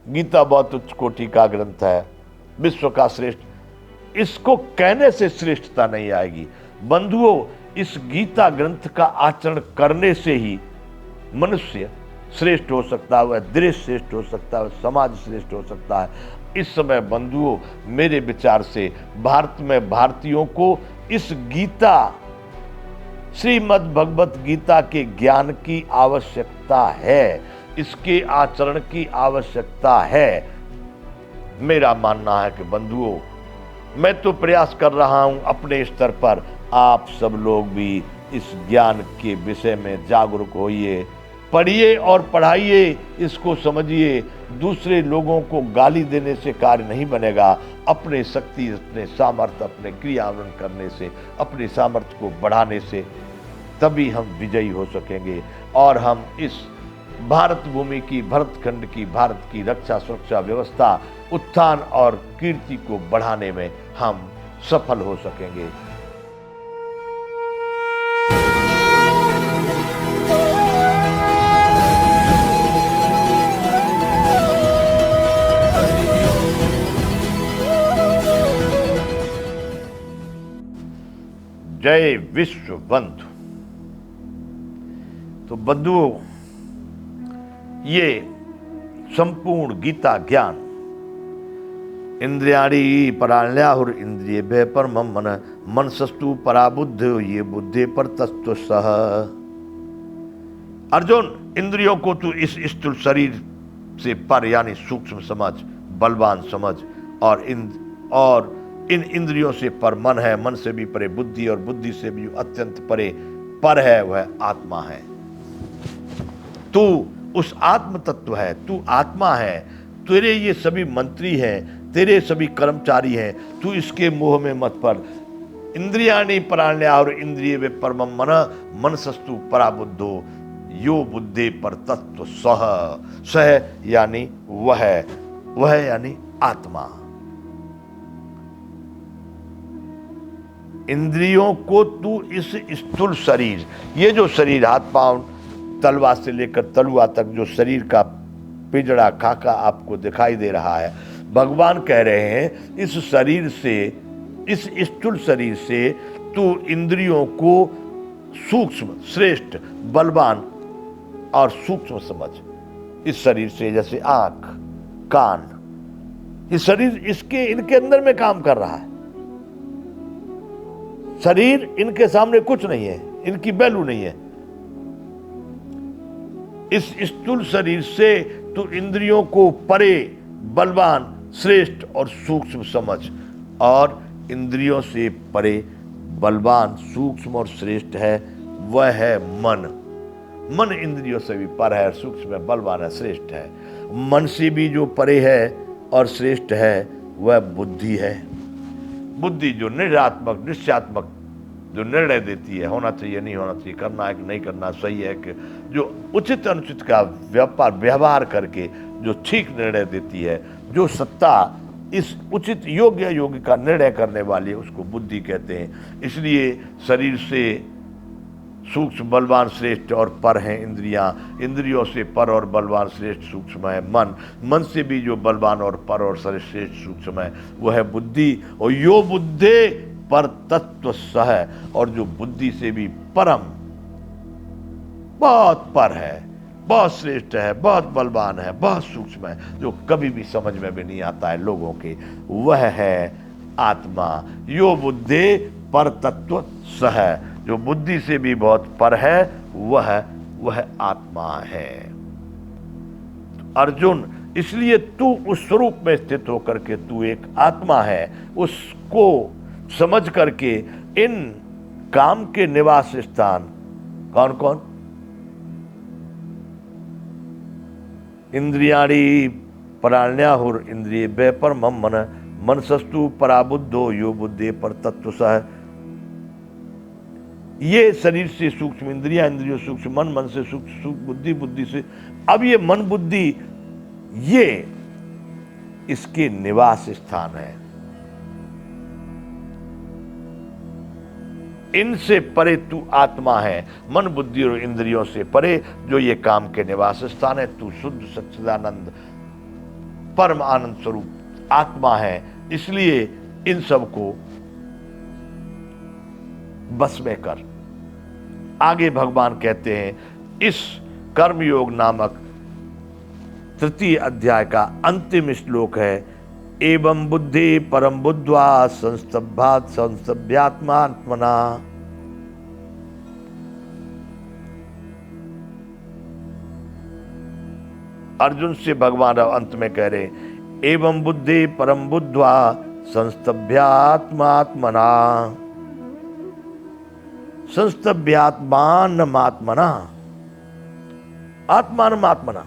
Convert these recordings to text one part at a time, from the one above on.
गीता बहुत उच्च कोटि का ग्रंथ है, विश्व का श्रेष्ठ, इसको कहने से श्रेष्ठता नहीं आएगी। बंधुओं, इस गीता ग्रंथ का आचरण करने से ही मनुष्य श्रेष्ठ हो सकता है, वह देश श्रेष्ठ हो सकता है, समाज श्रेष्ठ हो सकता है। इस समय बंधुओं, मेरे विचार से भारत में भारतीयों को इस गीता, श्रीमद् भगवत गीता के ज्ञान की आवश्यकता है, इसके आचरण की आवश्यकता है। मेरा मानना है कि बंधुओं, मैं तो प्रयास कर रहा हूं अपने स्तर पर, आप सब लोग भी इस ज्ञान के विषय में जागरूक होइए, पढ़िए और पढ़ाइए, इसको समझिए। दूसरे लोगों को गाली देने से कार्य नहीं बनेगा। अपने शक्ति, अपने सामर्थ्य, अपने क्रियान्वयन करने से, अपने सामर्थ्य को बढ़ाने से तभी हम विजयी हो सकेंगे और हम इस भारत भूमि की, भरतखंड की, भारत की रक्षा सुरक्षा व्यवस्था, उत्थान और कीर्ति को बढ़ाने में हम सफल हो सकेंगे। जय विश्व बंधु। तो बंधुओं, ये संपूर्ण गीता ज्ञान इंद्रियाणी पराण्याहुर इंद्रिय परमं मन मनसस्तु पराबुद्ध ये बुद्धि पर तत्व सह। अर्जुन, इंद्रियों को तू इस स्थूल शरीर से पर यानी सूक्ष्म समझ, बलवान समझ, और इन इंद्रियों से पर मन है, मन से भी परे बुद्धि, और बुद्धि से भी अत्यंत परे पर है वह आत्मा है। तू उस आत्म तत्व है, तू आत्मा है। तेरे ये सभी मंत्री हैं, तेरे सभी कर्मचारी हैं, तू इसके मोह में मत पड़। इंद्रियाणि पराण्याहुर इंद्रिय वे परमं मन मनसस्तु पराबुद्धो यो बुद्धि पर तत्व सह। सह यानी वह यानी आत्मा। इंद्रियों को तू इस स्थूल शरीर, ये जो शरीर हाथ पांव तलवा से लेकर तलुआ तक जो शरीर का पिजड़ा खाका आपको दिखाई दे रहा है, भगवान कह रहे हैं इस शरीर से, इस स्थूल शरीर से तू इंद्रियों को सूक्ष्म, श्रेष्ठ, बलवान और सूक्ष्म समझ। इस शरीर से जैसे आंख, कान, इस शरीर इनके अंदर में काम कर रहा है। शरीर इनके सामने कुछ नहीं है, इनकी वैल्यू नहीं है। इस स्थूल शरीर से तू इंद्रियों को परे, बलवान, श्रेष्ठ और सूक्ष्म समझ। और इंद्रियों से परे, बलवान, सूक्ष्म और श्रेष्ठ है वह है मन। मन इंद्रियों से भी पर है, सूक्ष्म है, बलवान है, श्रेष्ठ है। मन से भी जो परे है और श्रेष्ठ है वह बुद्धि है। बुद्धि जो निर्णयात्मक, निश्चयात्मक, जो निर्णय देती है, होना चाहिए, नहीं होना चाहिए, करना है कि नहीं करना, सही है कि, जो उचित अनुचित का व्यवहार करके जो ठीक निर्णय देती है, जो सत्ता इस उचित योग्य योग्य का निर्णय करने वाली है, उसको बुद्धि कहते हैं। इसलिए शरीर से सूक्ष्म, बलवान, श्रेष्ठ और पर हैं इंद्रियां। इंद्रियों से पर और बलवान, श्रेष्ठ, सूक्ष्म है मन। मन से भी जो बलवान और पर और श्रेष्ठ, सूक्ष्म है वो है बुद्धि। और यो बुद्धि पर तत्व सह, और जो बुद्धि से भी परम, बहुत पर है, बहुत श्रेष्ठ है, बहुत बलवान है, बहुत सूक्ष्म है, जो कभी भी समझ में भी नहीं आता है लोगों के, वह है आत्मा। यो बुद्धि पर तत्व सह, जो बुद्धि से भी बहुत पर है वह आत्मा है। अर्जुन, इसलिए तू उस स्वरूप में स्थित होकर के तू एक आत्मा है, उसको समझ करके इन काम के निवास स्थान कौन कौन? इंद्रियाणी पराण्याहुर इंद्रिय परमं मन मनसस्तु पराबुद्धो यो बुद्धि पर तत्व सह। ये शरीर से सूक्ष्म, इंद्रिया, इंद्रियों सूक्ष्म, मन, मन से सूक्ष्म, बुद्धि, बुद्धि से, अब ये मन बुद्धि, ये इसके निवास स्थान है। इनसे परे तू आत्मा है, मन, बुद्धि और इंद्रियों से परे जो ये काम के निवास स्थान है। तू शुद्ध सच्चिदानंद परम आनंद स्वरूप आत्मा है, इसलिए इन सब को बस में कर। आगे भगवान कहते हैं इस कर्मयोग नामक तृतीय अध्याय का अंतिम श्लोक है, एवं बुद्धि परम बुद्ध्वा संस्तभ्यात संस्तभ्यात्मात्मना। अर्जुन से भगवान अंत में कह रहे, एवं बुद्धि परम बुद्ध्वा संस्तभ्यात्मात्मना संस्तभ्यात्मानमात्मना आत्मानमात्मना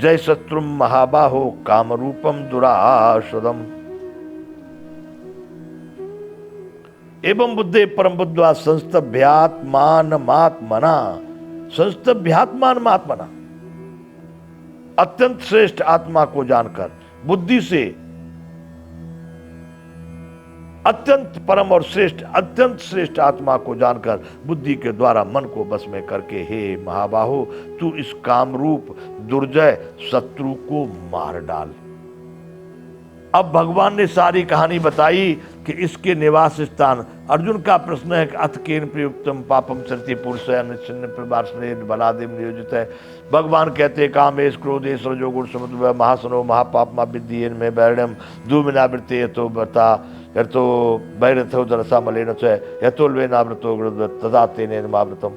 जय शत्रुम महाबाहो कामरूपम दुराशदम। एवं बुद्धे परम बुद्ध्वा संस्तभ्यात्मानमात्मना संस्तभ्यात्मानमात्मना, अत्यंत श्रेष्ठ आत्मा को जानकर बुद्धि से अत्यंत परम और श्रेष्ठ अत्यंत श्रेष्ठ आत्मा को जानकर बुद्धि के द्वारा मन को बस में करके, हे महाबाहो तू इस कामरूप दुर्जय शत्रु को मार डाल। अब भगवान ने सारी कहानी बताई कि इसके निवास स्थान। अर्जुन का प्रश्न है कि अथ केन प्रयुक्तम पापम चरति पुरुषया निश्चिन्न प्रभाषणे बलादेव नियोजित है। भगवान कहते कामेश क्रोधेश रजोगुण समुद्र महासनो महापापमा विद्धि में वैरणम धूमिनावृत्ते यतो बता यतो वैरथो दरसा मलेन च यतोल्वेनावृतो तदा तेनेनमावृतम।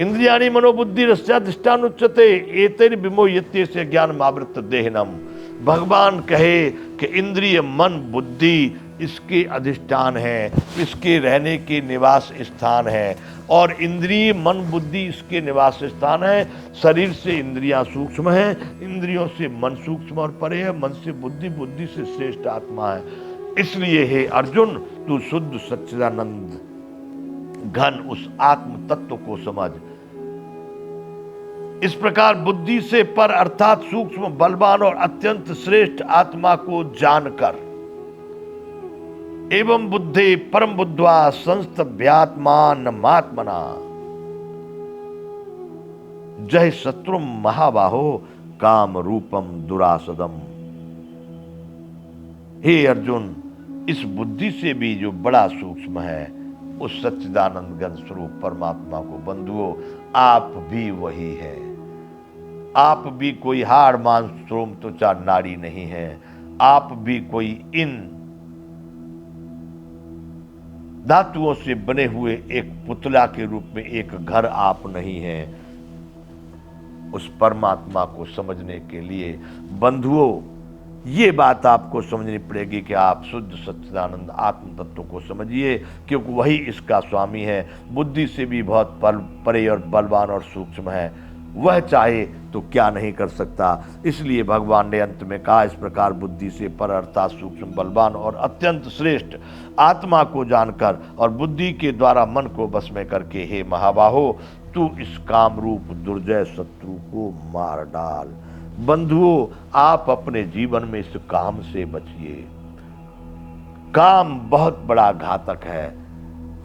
इंद्रियाणि मनोबुद्धि रस्याधिष्ठानुच्यते एतैर् विमोह्यते ज्ञानमावृत्त देहिनम। भगवान कहे कि इंद्रिय मन बुद्धि इसके अधिष्ठान है, इसके रहने के निवास स्थान है, और इंद्रिय मन बुद्धि इसके निवास स्थान है। शरीर से इंद्रियां सूक्ष्म हैं, इंद्रियों से मन सूक्ष्म और परे है, मन से बुद्धि, बुद्धि से श्रेष्ठ आत्मा है। इसलिए हे अर्जुन तू शुद्ध सच्चिदानंद घन उस आत्म तत्व को समझ। इस प्रकार बुद्धि से पर अर्थात सूक्ष्म बलवान और अत्यंत श्रेष्ठ आत्मा को जानकर, एवं बुद्धि परम बुद्ध्वा संस्तभ्यात्मानमात्मना जय शत्रु महाबाहो काम रूपम दुरासदम। हे अर्जुन, इस बुद्धि से भी जो बड़ा सूक्ष्म है, उस सच्चिदानंद घन स्वरूप परमात्मा को बंधुओं, आप भी वही है। आप भी कोई हाड़ मांस श्रोम त्वचा नाड़ी नहीं है। आप भी कोई इन धातुओं से बने हुए एक पुतला के रूप में एक घर आप नहीं हैं। उस परमात्मा को समझने के लिए बंधुओं, ये बात आपको समझनी पड़ेगी कि आप शुद्ध सच्चिदानंद आत्म तत्व को समझिए, क्योंकि वही इसका स्वामी है। बुद्धि से भी बहुत परे और बलवान और सूक्ष्म है। वह चाहे तो क्या नहीं कर सकता। इसलिए भगवान ने अंत में कहा, इस प्रकार बुद्धि से पर अर्थात सूक्ष्म बलवान और अत्यंत श्रेष्ठ आत्मा को जानकर और बुद्धि के द्वारा मन को बस में करके, हे महाबाहो तू इस काम रूप दुर्जय शत्रु को मार डाल। बंधुओं, आप अपने जीवन में इस काम से बचिए। काम बहुत बड़ा घातक है।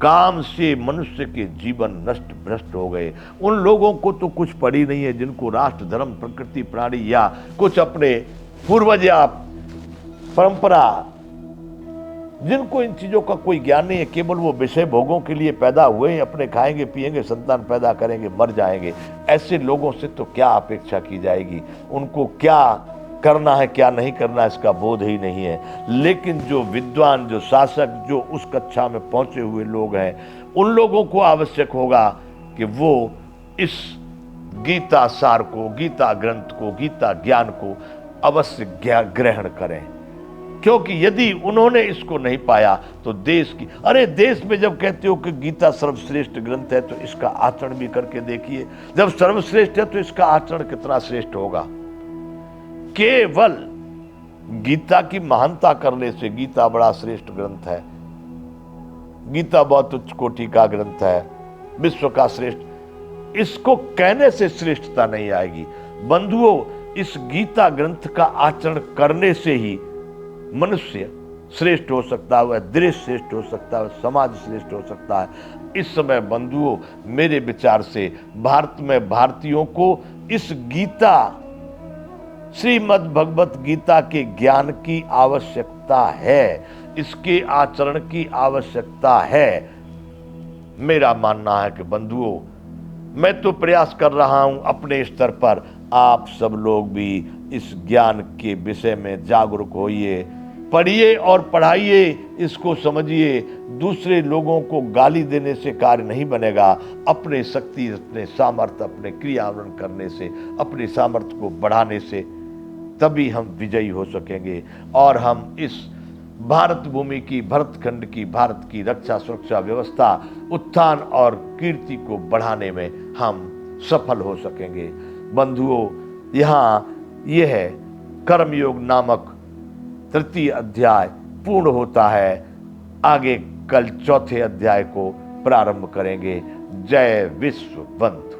काम से मनुष्य के जीवन नष्ट भ्रष्ट हो गए। उन लोगों को तो कुछ पड़ी नहीं है जिनको राष्ट्र धर्म प्रकृति प्राणी या कुछ अपने पूर्वज या परंपरा, जिनको इन चीजों का कोई ज्ञान नहीं है। केवल वो विषय भोगों के लिए पैदा हुए, अपने खाएंगे पिएंगे, संतान पैदा करेंगे, मर जाएंगे। ऐसे लोगों से तो क्या अपेक्षा की जाएगी। उनको क्या करना है क्या नहीं करना इसका बोध ही नहीं है। लेकिन जो विद्वान, जो शासक, जो उस कक्षा में पहुंचे हुए लोग हैं, उन लोगों को आवश्यक होगा कि वो इस गीता सार को, गीता ग्रंथ को, गीता ज्ञान को अवश्य ग्रहण करें। क्योंकि यदि उन्होंने इसको नहीं पाया तो देश की, अरे देश में जब कहते हो कि गीता सर्वश्रेष्ठ ग्रंथ है तो इसका आचरण भी करके देखिए। जब सर्वश्रेष्ठ है तो इसका आचरण कितना श्रेष्ठ होगा। केवल गीता की महानता करने से गीता बड़ा श्रेष्ठ ग्रंथ है, गीता बहुत उच्च कोटि का ग्रंथ है, विश्व का श्रेष्ठ, इसको कहने से श्रेष्ठता नहीं आएगी। बंधुओं, इस गीता ग्रंथ का आचरण करने से ही मनुष्य श्रेष्ठ हो सकता है, वह देश श्रेष्ठ हो सकता है, समाज श्रेष्ठ हो सकता है। इस समय बंधुओं, मेरे विचार से भारत में भारतीयों को इस गीता श्रीमद् भगवत गीता के ज्ञान की आवश्यकता है, इसके आचरण की आवश्यकता है। मेरा मानना है कि बंधुओं, मैं तो प्रयास कर रहा हूं अपने स्तर पर, आप सब लोग भी इस ज्ञान के विषय में जागरूक होइए, पढ़िए और पढ़ाइए, इसको समझिए। दूसरे लोगों को गाली देने से कार्य नहीं बनेगा। अपने शक्ति, अपने सामर्थ्य, अपने क्रियान्वयन करने से, अपने सामर्थ्य को बढ़ाने से तभी हम विजयी हो सकेंगे और हम इस भारत भूमि की, भरतखंड की, भारत की रक्षा सुरक्षा व्यवस्था, उत्थान और कीर्ति को बढ़ाने में हम सफल हो सकेंगे। बंधुओं, यहाँ यह कर्मयोग नामक तृतीय अध्याय पूर्ण होता है। आगे कल चौथे अध्याय को प्रारंभ करेंगे। जय विश्व बंधु।